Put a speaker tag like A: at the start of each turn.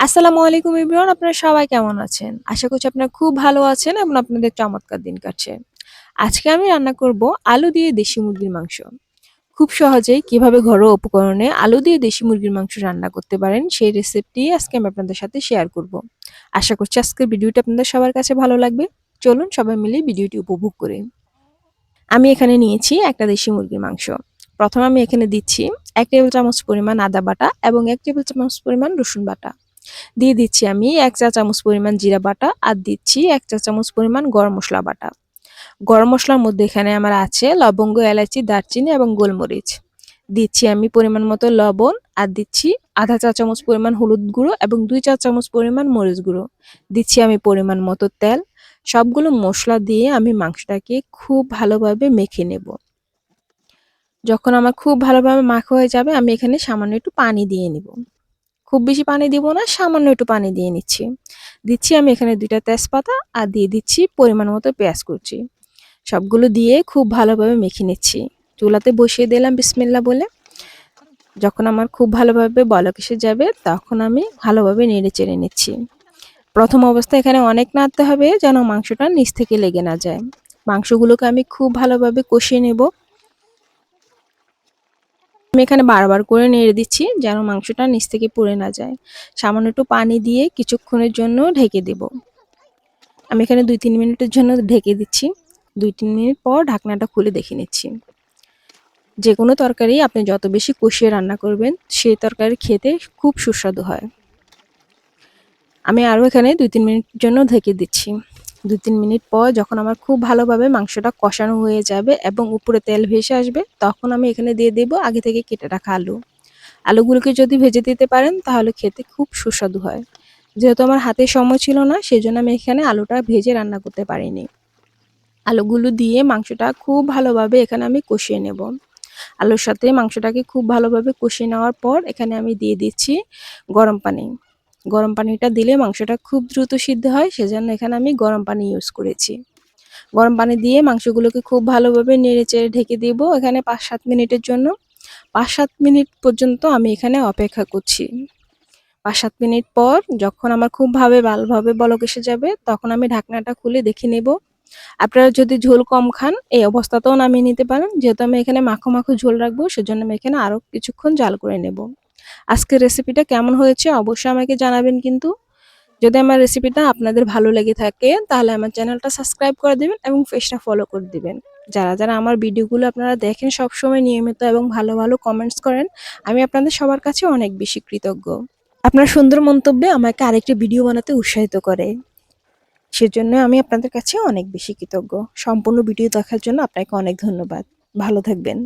A: আসসালামু আলাইকুম এভরিওয়ান, আপনারা সবাই কেমন আছেন? আশা করছি আপনারা খুব ভালো আছেন এবং আপনাদের চমৎকার দিন কাটছে। আজকে আমি রান্না করব আলু দিয়ে দেশি মুরগির মাংস। খুব সহজেই কিভাবে ঘরোয়া উপকরণে আলু দিয়ে দেশি মুরগির মাংস রান্না করতে পারেন সেই রেসিপিটি আজকে আমি আপনাদের সাথে শেয়ার করব। আশা করছি আজকের ভিডিওটি আপনাদের সবার কাছে ভালো লাগবে। চলুন সবাই মিলে ভিডিওটি উপভোগ করি। আমি এখানে নিয়েছি একটা দেশি মুরগির মাংস। প্রথমে আমি এখানে দিচ্ছি 1 টেবিল চামচ পরিমাণ আদা বাটা এবং 1 টেবিল চামচ পরিমাণ রসুন বাটা। দিয়ে দিচ্ছি আমি 1 চা চামচ পরিমাণ জিরা বাটা আর দিচ্ছি 1 চা চামচ পরিমাণ গরম মসলা বাটা। গরম মসলার মধ্যে এখানে আমার আছে লবঙ্গ, এলাচি, দারচিনি এবং গোলমরিচ। দিচ্ছি আমি পরিমাণ মতো লবণ আর দিচ্ছি আধা চা চামচ পরিমাণ হলুদ গুঁড়ো এবং 2 চা চামচ পরিমাণ মরিচ গুঁড়ো। দিচ্ছি আমি পরিমাণ মতো তেল। সবগুলো মশলা দিয়ে আমি মাংসটাকে খুব ভালোভাবে মেখে নেব। যখন আমার খুব ভালোভাবে মাখা হয়ে যাবে আমি এখানে সামান্য একটু পানি দিয়ে নিব। খুব বেশি পানি দিব না, সামান্য একটু পানি দিয়ে নিচ্ছি। দিচ্ছি আমি এখানে 2টা তেজপাতা আর দিয়ে দিচ্ছি পরিমাণ মতো পেঁয়াজ কুচি। সবগুলো দিয়ে খুব ভালোভাবে মেখে নিচ্ছি। চুলাতে বসিয়ে দিলাম বিসমিল্লাহ বলে। যখন আমার খুব ভালোভাবে বলক এসে যাবে তখন আমি ভালোভাবে নেড়ে চেড়ে নিচ্ছি। প্রথম অবস্থায় এখানে অনেক নাড়তে হবে যেন মাংসটা নিচ থেকে লেগে না যায়। মাংসগুলোকে আমি খুব ভালোভাবে কষিয়ে নেব। আমি এখানে বারবার করে নেড়ে দিচ্ছি যেন মাংসটা নিচ থেকে পুড়ে না যায়। সামান্য একটু পানি দিয়ে কিছুক্ষণের জন্য ঢেকে দেব। আমি এখানে 2-3 মিনিটের জন্য ঢেকে দিচ্ছি। 2-3 মিনিট পর ঢাকনাটা খুলে দেখে নিচ্ছি। যে কোনো তরকারি আপনি যত বেশি কষিয়ে রান্না করবেন সেই তরকারি খেতে খুব সুস্বাদু হয়। আমি আরও এখানে 2-3 মিনিটের জন্য ঢেকে দিচ্ছি। 2-3 মিনিট পর যখন আমার খুব ভালোভাবে মাংসটা কষানো হয়ে যাবে এবং উপরে তেল ভেসে আসবে তখন আমি এখানে দিয়ে দেব আগে থেকে কেটে রাখা আলু। আলুগুলোকে যদি ভেজে দিতে পারেন তাহলে খেতে খুব সুস্বাদু হয়। যেহেতু আমার হাতে সময় ছিল না সেজন্য আমি এখানে আলুটা ভেজে রান্না করতে পারিনি। আলুগুলো দিয়ে মাংসটা খুব ভালোভাবে এখানে আমি কষিয়ে নেব। আলুর সাথে মাংসটাকে খুব ভালোভাবে কষিয়ে নেওয়ার পর এখানে আমি দিয়ে দিচ্ছি গরম পানি। গরম পানিটা দিলে মাংসটা খুব দ্রুত সিদ্ধ হয়, সেজন্য এখানে আমি গরম পানি ইউজ করেছি। গরম পানি দিয়ে মাংসগুলোকে খুব ভালোভাবে নেড়েচেড়ে ঢেকে দিব এখানে 5-7 মিনিটের জন্য। 5-7 মিনিট পর্যন্ত আমি এখানে অপেক্ষা করছি। 5-7 মিনিট পর যখন আমার খুব ভালোভাবে বলক এসে যাবে তখন আমি ঢাকনাটা খুলে দেখে নেব। আপনারা যদি ঝোল কম খান এই অবস্থাতেও নামিয়ে নিতে পারেন। যেহেতু আমি এখানে মাখো মাখো ঝোল রাখবো সেজন্য আমি এখানে আরও কিছুক্ষণ জাল করে নেব। আজকের রেসিপিটা কেমন হয়েছে অবশ্যই আমাকে জানাবেন কিন্তু। যদি আমার রেসিপিটা আপনাদের ভালো লেগে থাকে তাহলে আমার চ্যানেলটা সাবস্ক্রাইব করে দিবেন এবং পেজটা ফলো করে দিবেন। যারা আমার ভিডিওগুলো আপনারা দেখেন সবসময় নিয়মিত এবং ভালো কমেন্টস করেন, আমি আপনাদের সবার কাছে অনেক বেশি কৃতজ্ঞ। আপনার সুন্দর মন্তব্যে আমাকে আরেকটি ভিডিও বানাতে উৎসাহিত করে। সেজন্য আমি আপনাদের কাছে অনেক বেশি কৃতজ্ঞ। সম্পূর্ণ ভিডিও দেখার জন্য আপনাকে অনেক ধন্যবাদ। ভালো থাকবেন।